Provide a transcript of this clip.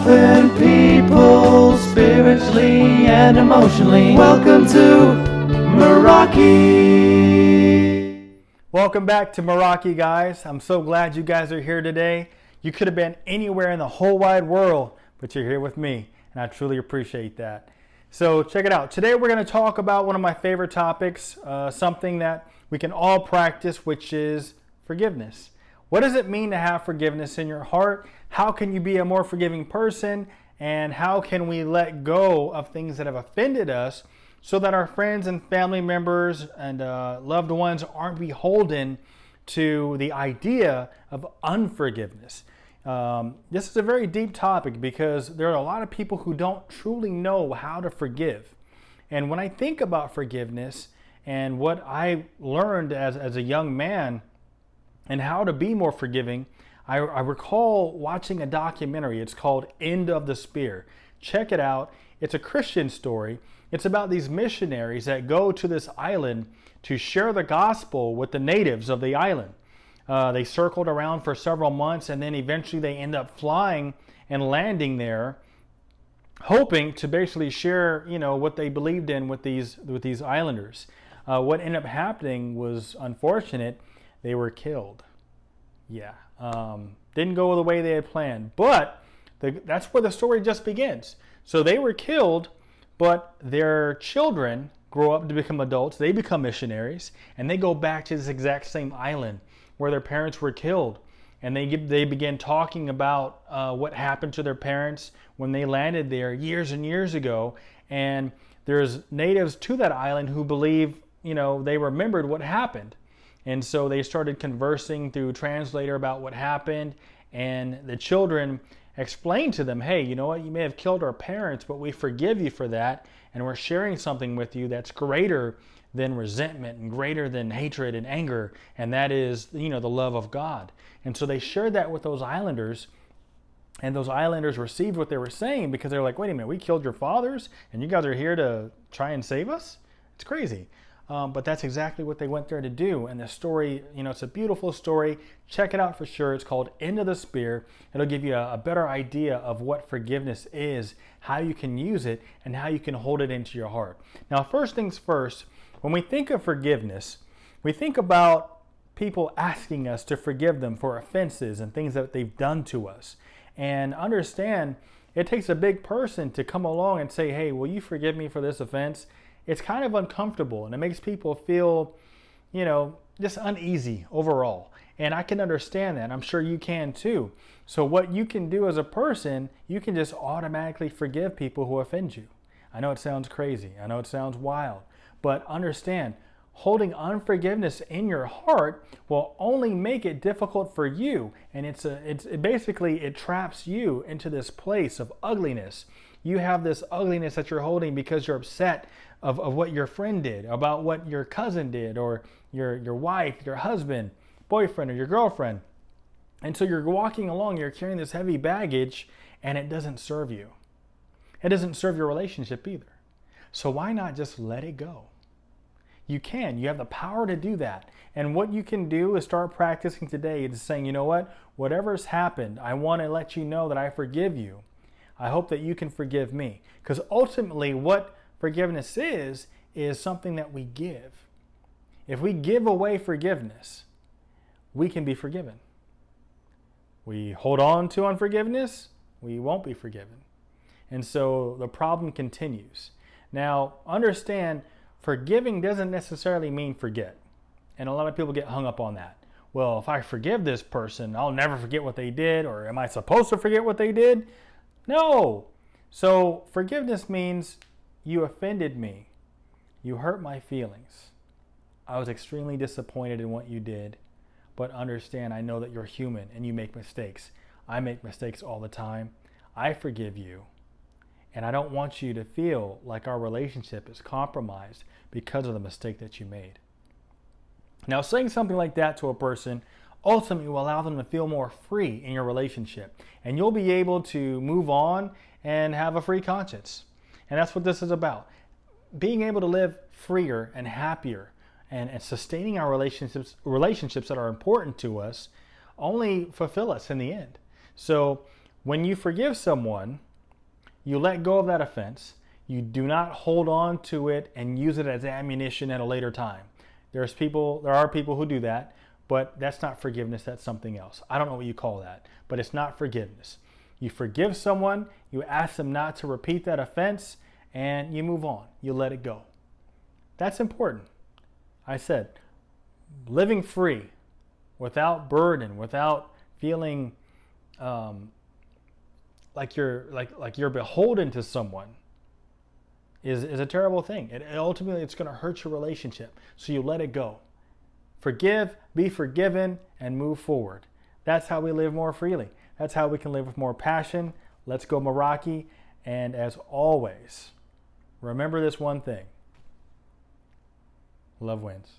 helping people spiritually and emotionally. Welcome to Meraki. Welcome back to Meraki, guys. I'm so glad you guys are here today. You could have been anywhere in the whole wide world, but you're here with me, and I truly appreciate that. So check it out. Today we're going to talk about one of my favorite topics, something that we can all practice, which is forgiveness. What does it mean to have forgiveness in your heart? How can you be a more forgiving person? And how can we let go of things that have offended us so that our friends and family members and loved ones aren't beholden to the idea of unforgiveness? This is a very deep topic because there are a lot of people who don't truly know how to forgive. And when I think about forgiveness and what I learned as a young man and how to be more forgiving, I recall watching a documentary. It's called End of the Spear. Check it out. It's a Christian story. It's about these missionaries that go to this island to share the gospel with the natives of the island. They circled around for several months, and then eventually they end up flying and landing there, hoping to basically share, what they believed in with these islanders. What ended up happening was unfortunate. They were killed. Yeah, didn't go the way they had planned, but that's where the story just begins. So they were killed, but their children grow up to become adults. They become missionaries, and they go back to this exact same island where their parents were killed, and they began talking about what happened to their parents when they landed there years and years ago. And there's natives to that island who believe, they remembered what happened, and so they started conversing through translator about what happened. And the children explained to them, hey, you know what? You may have killed our parents, but we forgive you for that, and we're sharing something with you that's greater than resentment and greater than hatred and anger, and that is, the love of God. And so they shared that with those islanders, and those islanders received what they were saying because they're like, wait a minute, we killed your fathers, and you guys are here to try and save us? It's crazy. But that's exactly what they went there to do. And the story, it's a beautiful story. Check it out for sure. It's called End of the Spear. It'll give you a better idea of what forgiveness is, how you can use it, and how you can hold it into your heart. Now, first things first, when we think of forgiveness, we think about people asking us to forgive them for offenses and things that they've done to us. And understand, it takes a big person to come along and say, hey, will you forgive me for this offense? It's kind of uncomfortable, and it makes people feel, just uneasy overall. And I can understand that. I'm sure you can too. So what you can do as a person, you can just automatically forgive people who offend you. I know it sounds crazy. I know it sounds wild. But understand, holding unforgiveness in your heart will only make it difficult for you. And it basically traps you into this place of ugliness. You have this ugliness that you're holding because you're upset of what your friend did, about what your cousin did, or your wife, your husband, boyfriend, or your girlfriend. And so you're walking along, you're carrying this heavy baggage, and it doesn't serve you. It doesn't serve your relationship either. So why not just let it go? You can. You have the power to do that. And what you can do is start practicing today. It's saying, you know what? Whatever's happened, I want to let you know that I forgive you. I hope that you can forgive me. Because ultimately, what forgiveness is something that we give. If we give away forgiveness, we can be forgiven. We hold on to unforgiveness, we won't be forgiven. And so the problem continues. Now, understand, forgiving doesn't necessarily mean forget. And a lot of people get hung up on that. Well, if I forgive this person, I'll never forget what they did, or am I supposed to forget what they did? No. So forgiveness means you offended me. You hurt my feelings. I was extremely disappointed in what you did, but understand, I know that you're human and you make mistakes. I make mistakes all the time. I forgive you. And I don't want you to feel like our relationship is compromised because of the mistake that you made. Now, saying something like that to a person ultimately will allow them to feel more free in your relationship. And you'll be able to move on and have a free conscience. And that's what this is about. Being able to live freer and happier and sustaining our relationships that are important to us only fulfill us in the end. So When you forgive someone, you let go of that offense. You do not hold on to it and use it as ammunition at a later time. There are people who do that, but that's not forgiveness, that's something else. I don't know what you call that, but it's not forgiveness. You forgive someone, you ask them not to repeat that offense, and you move on. You let it go. That's important. I said, living free, without burden, without feeling like you're beholden to someone is a terrible thing. Ultimately, it's going to hurt your relationship. So you let it go. Forgive, be forgiven, and move forward. That's how we live more freely. That's how we can live with more passion. Let's go Meraki. And as always, remember this one thing. Love wins.